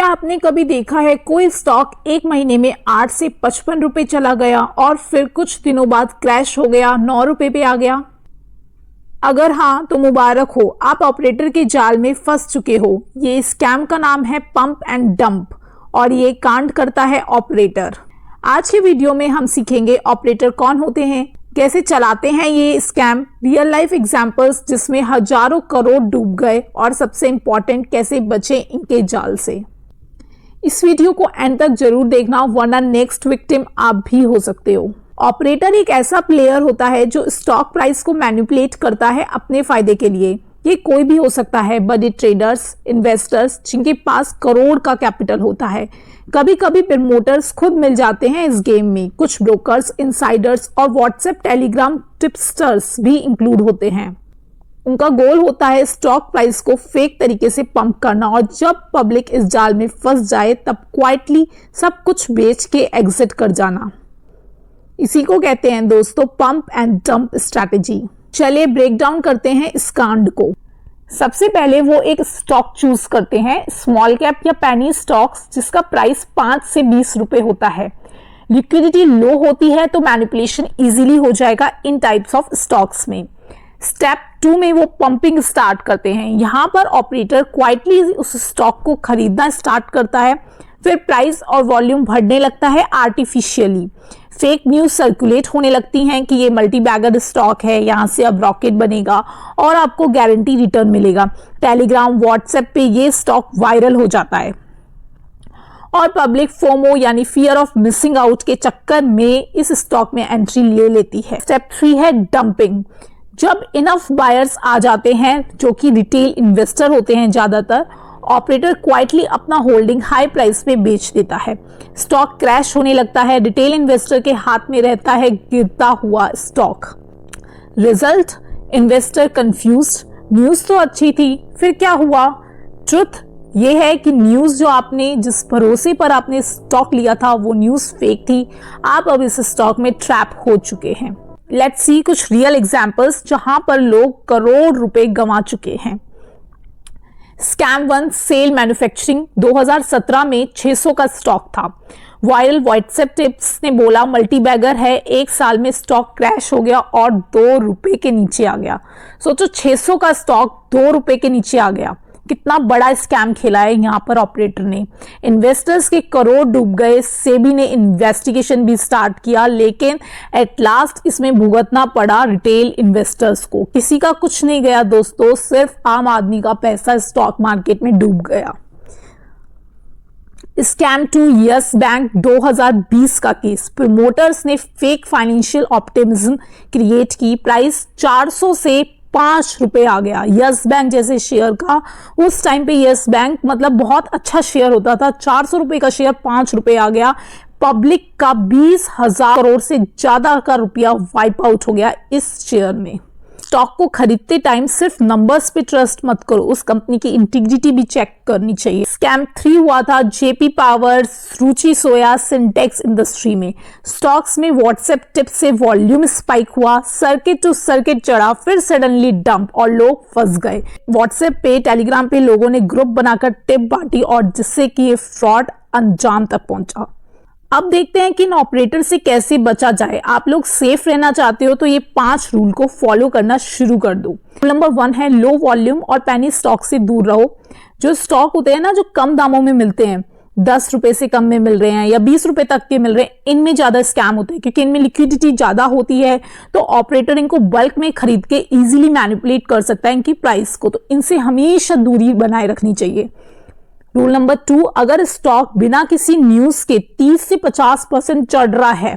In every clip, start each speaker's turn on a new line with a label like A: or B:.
A: क्या आपने कभी देखा है कोई स्टॉक एक महीने में 8 से 55 रुपए चला गया और फिर कुछ दिनों बाद क्रैश हो गया, 9 रुपए पे आ गया? अगर हाँ तो मुबारक हो, आप ऑपरेटर के जाल में फंस चुके हो। ये स्कैम का नाम है पंप एंड डंप और ये कांड करता है ऑपरेटर। आज के वीडियो में हम सीखेंगे ऑपरेटर कौन होते हैं, कैसे चलाते हैं ये स्कैम, रियल लाइफ एग्जांपल्स जिसमें हजारों करोड़ डूब गए और सबसे इंपॉर्टेंट कैसे बचे इनके जाल से। इस वीडियो को एंड तक जरूर देखना वरना नेक्स्ट विक्टिम आप भी हो सकते हो। ऑपरेटर एक ऐसा प्लेयर होता है जो स्टॉक प्राइस को मैनिपुलेट करता है अपने फायदे के लिए। ये कोई भी हो सकता है, बड़े ट्रेडर्स, इन्वेस्टर्स जिनके पास करोड़ का कैपिटल होता है। कभी कभी प्रमोटर्स खुद मिल जाते हैं इस गेम में। कुछ ब्रोकर्स, इनसाइडर्स और व्हाट्सएप टेलीग्राम टिप्सटर्स भी इंक्लूड होते हैं। उनका गोल होता है स्टॉक प्राइस को फेक तरीके से पंप करना और जब पब्लिक इस जाल में फंस जाए तब क्वाइटली सब कुछ बेच के एग्जिट कर जाना। इसी को कहते हैं दोस्तों पंप एंड डंप स्ट्रैटेजी। चलिए ब्रेक डाउन करते हैं इस कांड को। सबसे पहले वो एक स्टॉक चूज करते हैं, स्मॉल कैप या पेनी स्टॉक्स जिसका प्राइस 5 से 20 रुपए होता है। लिक्विडिटी लो होती है तो मैनिपुलेशन इजीली हो जाएगा इन टाइप्स ऑफ स्टॉक्स में। स्टेप 2 में वो पंपिंग स्टार्ट करते हैं। यहाँ पर ऑपरेटर क्वाइटली उस स्टॉक को खरीदना स्टार्ट करता है, फिर प्राइस और वॉल्यूम बढ़ने लगता है आर्टिफिशियली। फेक न्यूज सर्कुलेट होने लगती हैं कि ये मल्टी बैगर स्टॉक है, यहाँ से अब रॉकेट बनेगा और आपको गारंटी रिटर्न मिलेगा। टेलीग्राम, व्हाट्सएप पे ये स्टॉक वायरल हो जाता है और पब्लिक फोमो यानी फियर ऑफ मिसिंग आउट के चक्कर में इस स्टॉक में एंट्री ले लेती है। स्टेप 3 है डंपिंग। जब इनफ बायर्स आ जाते हैं जो कि रिटेल इन्वेस्टर होते हैं ज्यादातर, ऑपरेटर क्वाइटली अपना होल्डिंग हाई प्राइस पे बेच देता है। स्टॉक क्रैश होने लगता है, रिटेल इन्वेस्टर के हाथ में रहता है गिरता हुआ stock. Result, investor confused. News तो अच्छी थी, फिर क्या हुआ? ट्रुथ ये है कि न्यूज जो आपने जिस भरोसे पर आपने स्टॉक लिया था वो न्यूज फेक थी। आप अब इस स्टॉक में ट्रैप हो चुके हैं। लेट्स सी कुछ रियल एग्जांपल्स जहां पर लोग करोड़ रुपए गंवा चुके हैं। Scam 1, cell manufacturing. 2017 में 600 का स्टॉक था। वायरल व्हाट्सएप टिप्स ने बोला मल्टी बैगर है, एक साल में स्टॉक क्रैश हो गया और 2 रुपए के नीचे आ गया। सोचो 600 का स्टॉक 2 रुपए के नीचे आ गया। कितना बड़ा स्कैम खेला है यहाँ पर ऑपरेटर ने। इन्वेस्टर्स के करोड़ डूब गए। सेबी ने इन्वेस्टिगेशन भी स्टार्ट किया लेकिन एट लास्ट इसमें भुगतना पड़ा रिटेल इन्वेस्टर्स को। किसी का कुछ नहीं गया दोस्तों, सिर्फ आम आदमी का पैसा स्टॉक मार्केट में डूब गया। स्कैम 2, यस बैंक 2020 का केस। प्रमोटर्स ने फेक फाइनेंशियल ऑप्टिमिज्म क्रिएट की। प्राइस 400 से 5 रुपए आ गया यस बैंक जैसे शेयर का। उस टाइम पे यस बैंक मतलब बहुत अच्छा शेयर होता था। 400 रुपए का शेयर 5 रुपए आ गया। पब्लिक का 20,000 करोड़ से ज्यादा का रुपया वाइप आउट हो गया इस शेयर में। स्टॉक को खरीदते टाइम सिर्फ नंबर्स पे ट्रस्ट मत करो, उस कंपनी की इंटीग्रिटी भी चेक करनी चाहिए। स्कैम 3 हुआ था जेपी पावर, रुचि सोया, सिंटेक्स इंडस्ट्री में। स्टॉक्स में व्हाट्सएप टिप से वॉल्यूम स्पाइक हुआ, सर्किट टू सर्किट चढ़ा, फिर सडनली डंप और लोग फंस गए। व्हाट्सएप पे, टेलीग्राम पे लोगों ने ग्रुप बनाकर टिप बांटी और जिससे कि ये फ्रॉड अंजाम तक पहुंचा। अब देखते हैं कि इन ऑपरेटर से कैसे बचा जाए। आप लोग सेफ रहना चाहते हो तो ये 5 रूल को फॉलो करना शुरू कर दो। रूल नंबर 1 है लो वॉल्यूम और पेनी स्टॉक से दूर रहो। जो स्टॉक होते हैं ना जो कम दामों में मिलते हैं, 10 रुपए से कम में मिल रहे हैं या 20 रुपए तक के मिल रहे हैं, इनमें ज्यादा स्कैम होते हैं क्योंकि इनमें लिक्विडिटी ज्यादा होती है तो ऑपरेटर इनको बल्क में खरीद के इजीली मैनिपुलेट कर सकता है इनकी प्राइस को, तो इनसे हमेशा दूरी बनाए रखनी चाहिए। रूल नंबर 2, अगर स्टॉक बिना किसी न्यूज के 30 से 50% चढ़ रहा है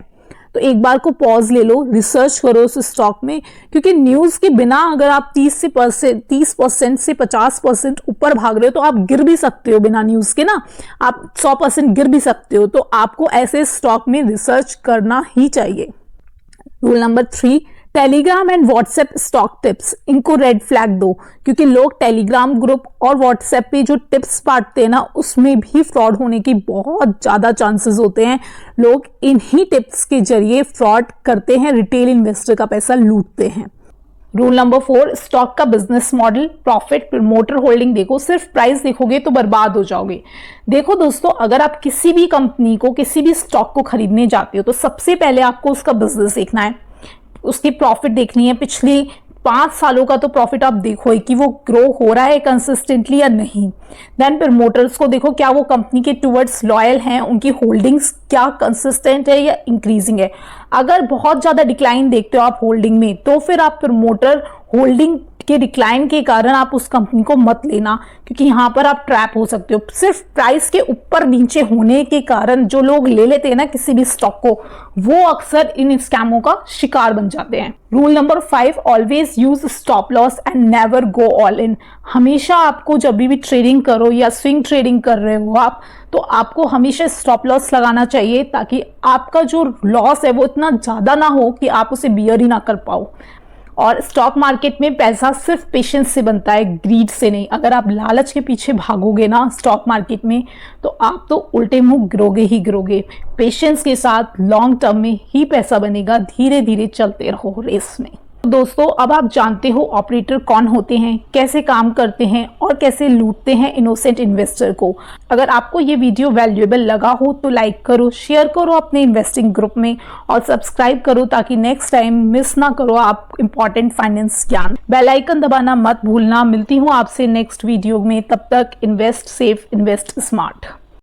A: तो एक बार को पॉज ले लो, रिसर्च करो उस स्टॉक में, क्योंकि न्यूज के बिना अगर आप 30% से 50% ऊपर भाग रहे हो तो आप गिर भी सकते हो। बिना न्यूज के ना आप 100% गिर भी सकते हो, तो आपको ऐसे स्टॉक में रिसर्च करना ही चाहिए। Rule number 3, Telegram and WhatsApp stock tips, इनको रेड फ्लैग दो क्योंकि लोग टेलीग्राम ग्रुप और व्हाट्सएप पे जो टिप्स बांटते हैं ना उसमें भी फ्रॉड होने की बहुत ज्यादा चांसेस होते हैं। लोग इन्हीं टिप्स के जरिए फ्रॉड करते हैं, रिटेल इन्वेस्टर का पैसा लूटते हैं। रूल नंबर 4, स्टॉक का business model, profit, promoter holding देखो। सिर्फ प्राइस देखोगे तो बर्बाद हो जाओगे। देखो दोस्तों, अगर आप किसी भी कंपनी को, किसी भी स्टॉक को खरीदने जाते हो तो सबसे पहले आपको उसका बिजनेस देखना है, उसकी प्रॉफिट देखनी है। पिछली 5 सालों का तो प्रॉफिट आप देखो ही कि वो ग्रो हो रहा है कंसिस्टेंटली या नहीं। देन प्रमोटर्स को देखो, क्या वो कंपनी के टुवर्ड्स लॉयल हैं, उनकी होल्डिंग्स क्या कंसिस्टेंट है या इंक्रीजिंग है। अगर बहुत ज्यादा डिक्लाइन देखते हो आप होल्डिंग में, तो फिर आप प्रमोटर होल्डिंग के डिक्लाइन के कारण आप उस कंपनी को मत लेना, क्योंकि यहां पर आप ट्रैप हो सकते हो। सिर्फ प्राइस के ऊपर नीचे होने के कारण जो लोग ले लेते हैं ना किसी भी स्टॉक को, वो अक्सर इन स्कैमों का शिकार बन जाते हैं। Rule number 5, always use stop loss and never go all in. हमेशा आपको जब भी ट्रेडिंग करो या स्विंग ट्रेडिंग कर रहे हो आप, तो आपको हमेशा स्टॉप लॉस लगाना चाहिए, ताकि आपका जो लॉस है वो इतना ज्यादा ना हो कि आप उसे बियर ही ना कर पाओ। और स्टॉक मार्केट में पैसा सिर्फ पेशेंस से बनता है, ग्रीड से नहीं। अगर आप लालच के पीछे भागोगे ना स्टॉक मार्केट में, तो आप तो उल्टे मुंह गिरोगे ही गिरोगे। पेशेंस के साथ लॉन्ग टर्म में ही पैसा बनेगा, धीरे धीरे चलते रहो रेस में। दोस्तों, अब आप जानते हो ऑपरेटर कौन होते हैं, कैसे काम करते हैं और कैसे लूटते हैं इनोसेंट इन्वेस्टर को। अगर आपको ये वीडियो वैल्यूएबल लगा हो तो लाइक करो, शेयर करो अपने इन्वेस्टिंग ग्रुप में और सब्सक्राइब करो, ताकि नेक्स्ट टाइम मिस ना करो आप इंपॉर्टेंट फाइनेंस ज्ञान। बेल आइकन दबाना मत भूलना। मिलती हूँ आपसे नेक्स्ट वीडियो में, तब तक इन्वेस्ट सेफ, इन्वेस्ट स्मार्ट।